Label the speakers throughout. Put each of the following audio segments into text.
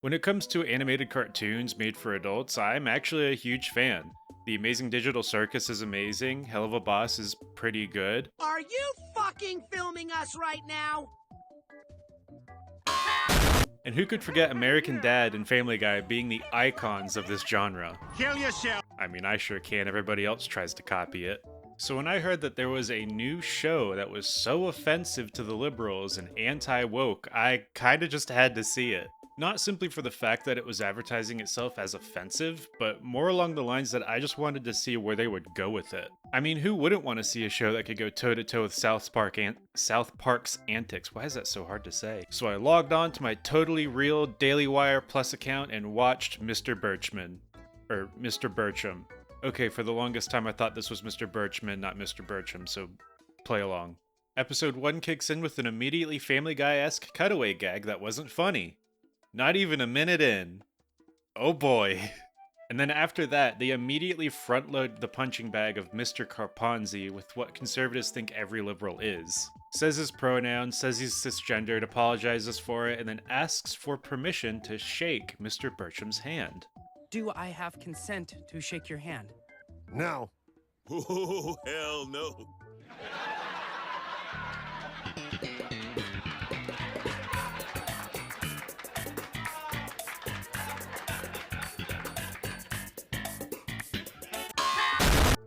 Speaker 1: When it comes to animated cartoons made for adults, I'm actually a huge fan. The Amazing Digital Circus is amazing, Hell of a Boss is pretty good,
Speaker 2: Are you fucking filming us right now?
Speaker 1: and who could forget American Dad and Family Guy being the icons of this genre?
Speaker 3: Kill yourself.
Speaker 1: I mean, I sure can, everybody else tries to copy it. So when I heard that there was a new show that was so offensive to the liberals and anti-woke, I kinda just had to see it. Not simply for the fact that it was advertising itself as offensive, but more along the lines that I just wanted to see where they would go with it. I mean, who wouldn't want to see a show that could go toe-to-toe with South Park's antics? Why is that so hard to say? So I logged on to my totally real Daily Wire Plus account and watched Mr. Birchum. Okay, for the longest time I thought this was Mr. Birchman, not Mr. Birchum, so play along. Episode 1 kicks in with an immediately Family Guy-esque cutaway gag that wasn't funny. Not even a minute in. Oh boy. And then after that, they immediately front-load the punching bag of Mr. Carponzi with what conservatives think every liberal is. Says his pronouns, says he's cisgendered, apologizes for it, and then asks for permission to shake Mr. Birchum's hand.
Speaker 4: Do I have consent to shake your hand?
Speaker 3: No.
Speaker 5: Oh, hell no.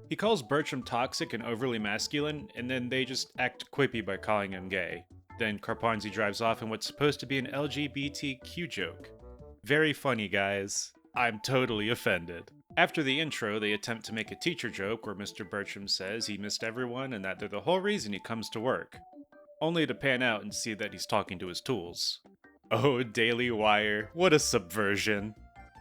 Speaker 1: He calls Birchum toxic and overly masculine, and then they just act quippy by calling him gay. Then Carponzi drives off in what's supposed to be an LGBTQ joke. Very funny, guys. I'm totally offended. After the intro, they attempt to make a teacher joke where Mr. Birchum says he missed everyone and that they're the whole reason he comes to work. Only to pan out and see that he's talking to his tools. Oh, Daily Wire, what a subversion.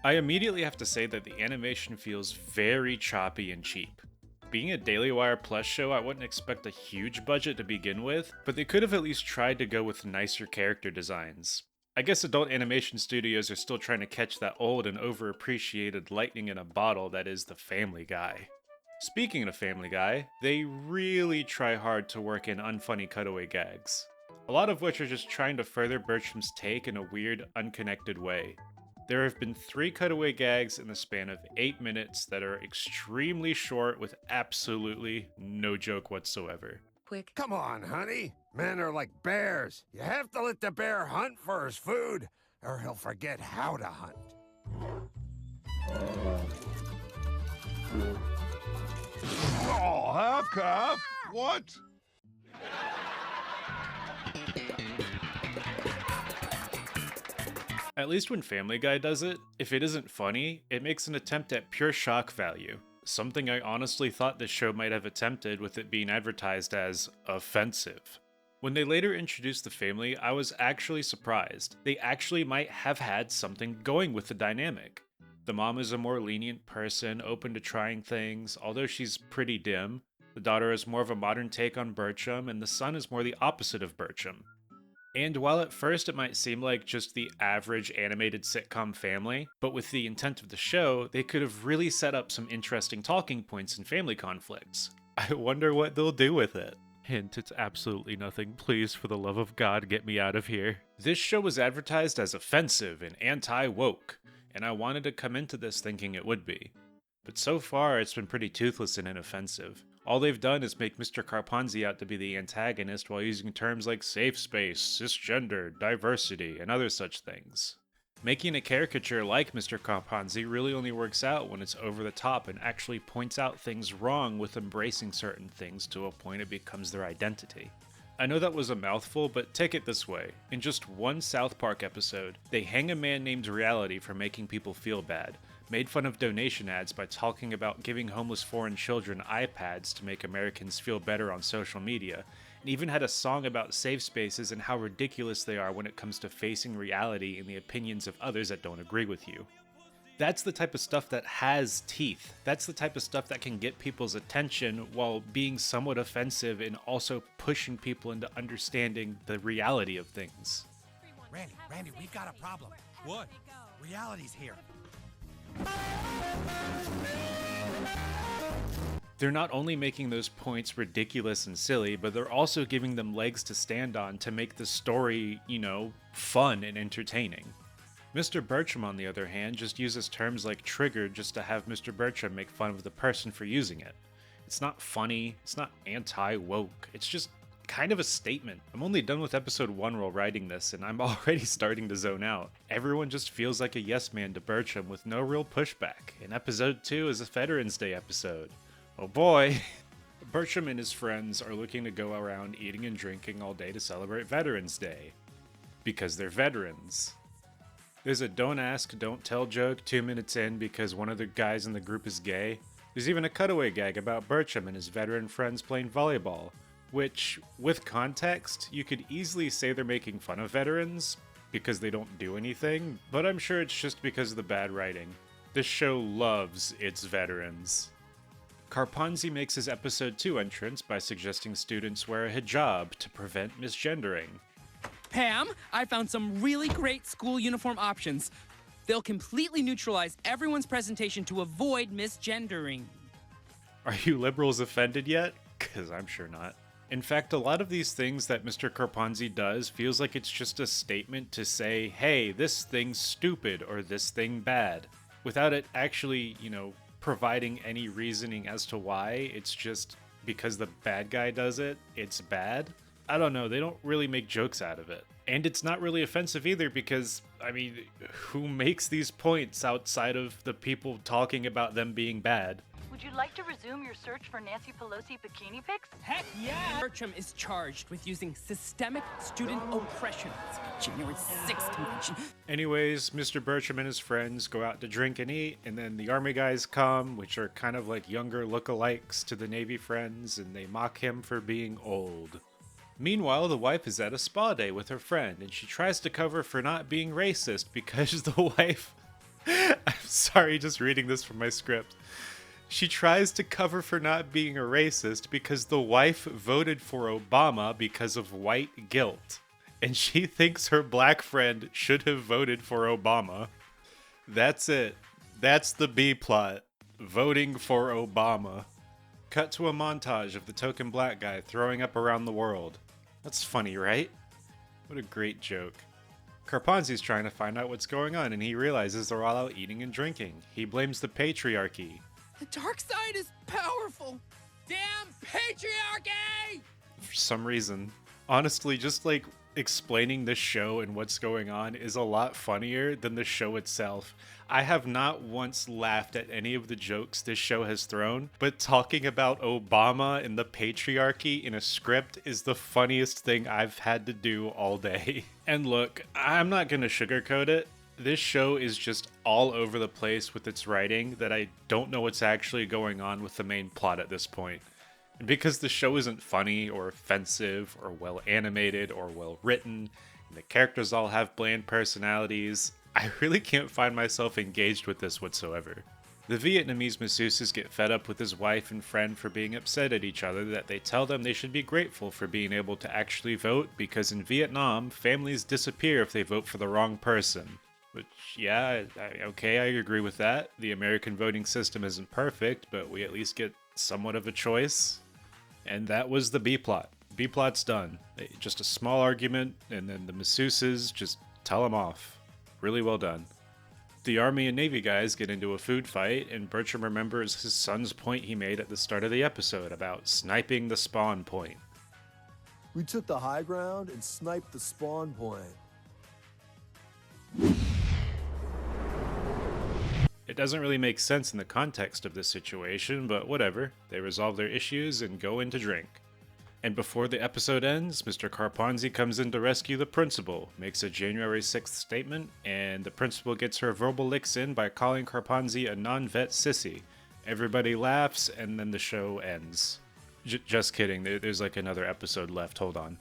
Speaker 1: I immediately have to say that the animation feels very choppy and cheap. Being a Daily Wire Plus show, I wouldn't expect a huge budget to begin with, but they could have at least tried to go with nicer character designs. I guess adult animation studios are still trying to catch that old and overappreciated lightning in a bottle that is the Family Guy. Speaking of Family Guy, they really try hard to work in unfunny cutaway gags, a lot of which are just trying to further Bertram's take in a weird, unconnected way. There have been 3 cutaway gags in the span of 8 minutes that are extremely short with absolutely no joke whatsoever.
Speaker 4: Quick.
Speaker 3: Come on, honey. Men are like bears. You have to let the bear hunt for his food, or he'll forget how to hunt.
Speaker 5: Oh, half calf? What?
Speaker 1: At least when Family Guy does it, if it isn't funny, it makes an attempt at pure shock value. Something I honestly thought this show might have attempted with it being advertised as offensive. When they later introduced the family, I was actually surprised. They actually might have had something going with the dynamic. The mom is a more lenient person, open to trying things, although she's pretty dim. The daughter is more of a modern take on Birchum, and the son is more the opposite of Birchum. And while at first it might seem like just the average animated sitcom family, but with the intent of the show, they could have really set up some interesting talking points and family conflicts. I wonder what they'll do with it. Hint, it's absolutely nothing. Please, for the love of God, get me out of here. This show was advertised as offensive and anti-woke, and I wanted to come into this thinking it would be. But so far, it's been pretty toothless and inoffensive. All they've done is make Mr. Carponzi out to be the antagonist while using terms like safe space, cisgender, diversity, and other such things. Making a caricature like Mr. Carponzi really only works out when it's over the top and actually points out things wrong with embracing certain things to a point it becomes their identity. I know that was a mouthful, but take it this way. In just one South Park episode, they hang a man named Reality for making people feel bad, made fun of donation ads by talking about giving homeless foreign children iPads to make Americans feel better on social media, and even had a song about safe spaces and how ridiculous they are when it comes to facing reality and the opinions of others that don't agree with you. That's the type of stuff that has teeth. That's the type of stuff that can get people's attention while being somewhat offensive and also pushing people into understanding the reality of things.
Speaker 6: Randy, we've got a problem.
Speaker 5: What?
Speaker 6: Reality's here.
Speaker 1: They're not only making those points ridiculous and silly, but they're also giving them legs to stand on to make the story, fun and entertaining. Mr. Birchum, on the other hand, just uses terms like triggered just to have Mr. Birchum make fun of the person for using it. It's not funny, it's not anti-woke, it's just kind of a statement. I'm only done with episode 1 while writing this, and I'm already starting to zone out. Everyone just feels like a yes man to Birchum with no real pushback, and episode 2 is a Veterans Day episode. Oh boy! Birchum and his friends are looking to go around eating and drinking all day to celebrate Veterans Day. Because they're veterans. There's a don't ask, don't tell joke 2 minutes in because one of the guys in the group is gay. There's even a cutaway gag about Birchum and his veteran friends playing volleyball, which, with context, you could easily say they're making fun of veterans because they don't do anything, but I'm sure it's just because of the bad writing. This show loves its veterans. Karponzi makes his episode 2 entrance by suggesting students wear a hijab to prevent misgendering.
Speaker 4: Pam, I found some really great school uniform options. They'll completely neutralize everyone's presentation to avoid misgendering.
Speaker 1: Are you liberals offended yet? 'Cause I'm sure not. In fact, a lot of these things that Mr. Karponzi does feels like it's just a statement to say, hey, this thing's stupid or this thing bad, without it actually, providing any reasoning as to why. It's just because the bad guy does it, it's bad. I don't know, they don't really make jokes out of it. And it's not really offensive either because, who makes these points outside of the people talking about them being bad?
Speaker 7: Would you like to resume your search for Nancy Pelosi bikini pics?
Speaker 4: Heck yeah! Birchum is charged with using systemic student oppression. It's a January 6th convention.
Speaker 1: Anyways, Mr. Birchum and his friends go out to drink and eat, and then the army guys come, which are kind of like younger lookalikes to the Navy friends, and they mock him for being old. Meanwhile, the wife is at a spa day with her friend, and she tries to cover for not being racist because the wife... I'm sorry, just reading this from my script. She tries to cover for not being a racist because the wife voted for Obama because of white guilt. And she thinks her black friend should have voted for Obama. That's it. That's the B plot. Voting for Obama. Cut to a montage of the token black guy throwing up around the world. That's funny, right? What a great joke. Karponzi's trying to find out what's going on and he realizes they're all out eating and drinking. He blames the patriarchy.
Speaker 4: The dark side is powerful. Damn patriarchy!
Speaker 1: For some reason. Honestly, just like explaining the show and what's going on is a lot funnier than the show itself. I have not once laughed at any of the jokes this show has thrown, but talking about Obama and the patriarchy in a script is the funniest thing I've had to do all day. And look, I'm not gonna sugarcoat it. This show is just all over the place with its writing that I don't know what's actually going on with the main plot at this point. And because the show isn't funny or offensive or well animated or well written, and the characters all have bland personalities, I really can't find myself engaged with this whatsoever. The Vietnamese masseuses get fed up with his wife and friend for being upset at each other that they tell them they should be grateful for being able to actually vote because in Vietnam, families disappear if they vote for the wrong person. Which, yeah, okay, I agree with that. The American voting system isn't perfect, but we at least get somewhat of a choice. And that was the B-plot. B-plot's done. Just a small argument, and then the masseuses just tell him off. Really well done. The Army and Navy guys get into a food fight, and Birchum remembers his son's point he made at the start of the episode about sniping the spawn point.
Speaker 8: We took the high ground and sniped the spawn point.
Speaker 1: It doesn't really make sense in the context of this situation, but whatever. They resolve their issues and go in to drink. And before the episode ends, Mr. Karponzi comes in to rescue the principal, makes a January 6th statement, and the principal gets her verbal licks in by calling Karponzi a non-vet sissy. Everybody laughs, and then the show ends. Just kidding, there's like another episode left, hold on.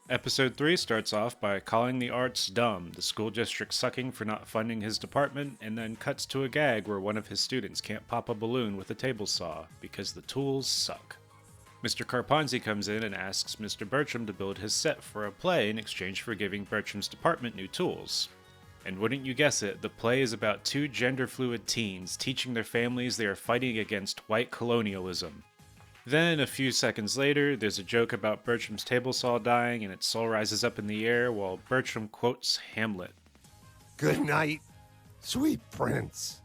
Speaker 1: Episode 3 starts off by calling the arts dumb, the school district sucking for not funding his department, and then cuts to a gag where one of his students can't pop a balloon with a table saw, because the tools suck. Mr. Karponzi comes in and asks Mr. Birchum to build his set for a play in exchange for giving Birchum's department new tools. And wouldn't you guess it, the play is about two gender-fluid teens teaching their families they are fighting against white colonialism. Then, a few seconds later, there's a joke about Birchum's table saw dying and its soul rises up in the air while Birchum quotes Hamlet.
Speaker 3: Good night, sweet prince.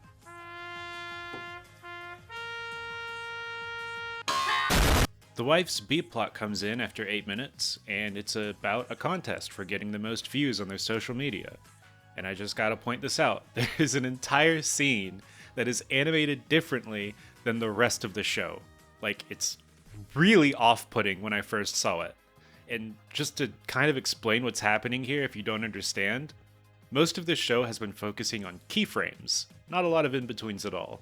Speaker 1: The wife's B-plot comes in after 8 minutes, and it's about a contest for getting the most views on their social media. And I just gotta point this out. There is an entire scene that is animated differently than the rest of the show. Like, it's really off-putting when I first saw it. And just to kind of explain what's happening here if you don't understand, most of the show has been focusing on keyframes, not a lot of in-betweens at all,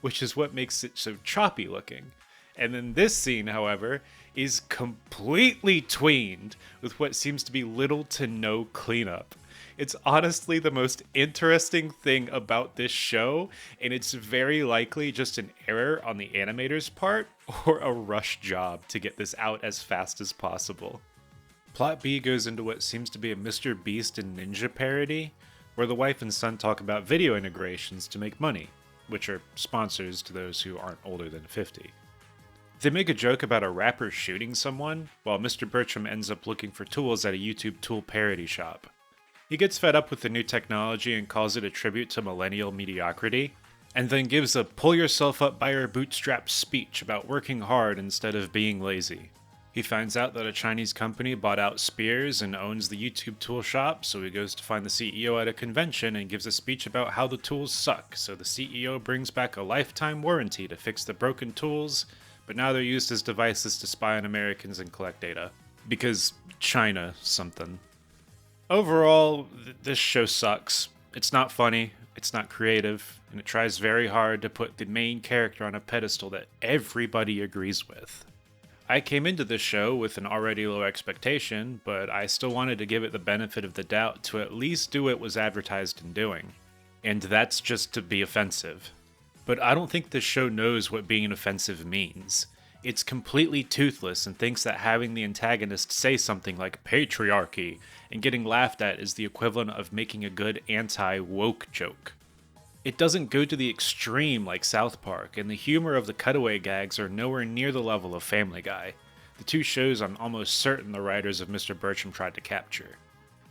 Speaker 1: which is what makes it so choppy looking. And then this scene, however, is completely tweened with what seems to be little to no cleanup. It's honestly the most interesting thing about this show, and it's very likely just an error on the animator's part or a rush job to get this out as fast as possible. Plot B goes into what seems to be a Mr. Beast and Ninja parody, where the wife and son talk about video integrations to make money, which are sponsors to those who aren't older than 50. They make a joke about a rapper shooting someone, while Mr. Birchum ends up looking for tools at a YouTube tool parody shop. He gets fed up with the new technology and calls it a tribute to millennial mediocrity, and then gives a pull yourself up by your bootstraps speech about working hard instead of being lazy. He finds out that a Chinese company bought out Spears and owns the YouTube tool shop, so he goes to find the CEO at a convention and gives a speech about how the tools suck, so the CEO brings back a lifetime warranty to fix the broken tools, but now they're used as devices to spy on Americans and collect data. Because China something. Overall, this show sucks. It's not funny, it's not creative, and it tries very hard to put the main character on a pedestal that everybody agrees with. I came into this show with an already low expectation, but I still wanted to give it the benefit of the doubt to at least do what it was advertised in doing. And that's just to be offensive. But I don't think this show knows what being offensive means. It's completely toothless and thinks that having the antagonist say something like patriarchy and getting laughed at is the equivalent of making a good anti-woke joke. It doesn't go to the extreme like South Park, and the humor of the cutaway gags are nowhere near the level of Family Guy, the two shows I'm almost certain the writers of Mr. Birchum tried to capture.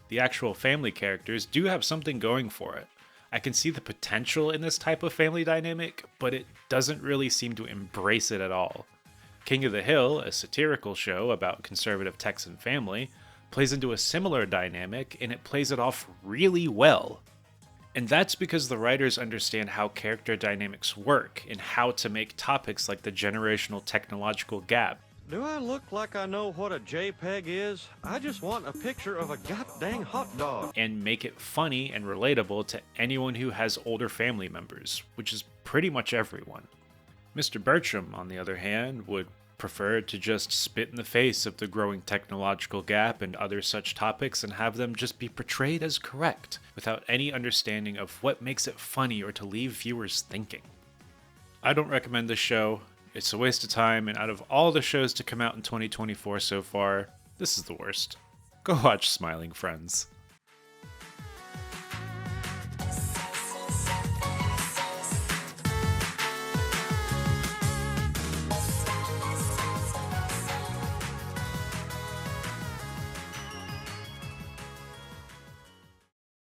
Speaker 1: The actual family characters do have something going for it. I can see the potential in this type of family dynamic, but it doesn't really seem to embrace it at all. King of the Hill, a satirical show about conservative Texan family, plays into a similar dynamic, and it plays it off really well. And that's because the writers understand how character dynamics work and how to make topics like the generational technological gap.
Speaker 9: Do I look like I know what a JPEG is? I just want a picture of a goddamn hot dog.
Speaker 1: And make it funny and relatable to anyone who has older family members, which is pretty much everyone. Mr. Birchum, on the other hand, would prefer to just spit in the face of the growing technological gap and other such topics and have them just be portrayed as correct, without any understanding of what makes it funny or to leave viewers thinking. I don't recommend this show. It's a waste of time, and out of all the shows to come out in 2024 so far, this is the worst. Go watch Smiling Friends.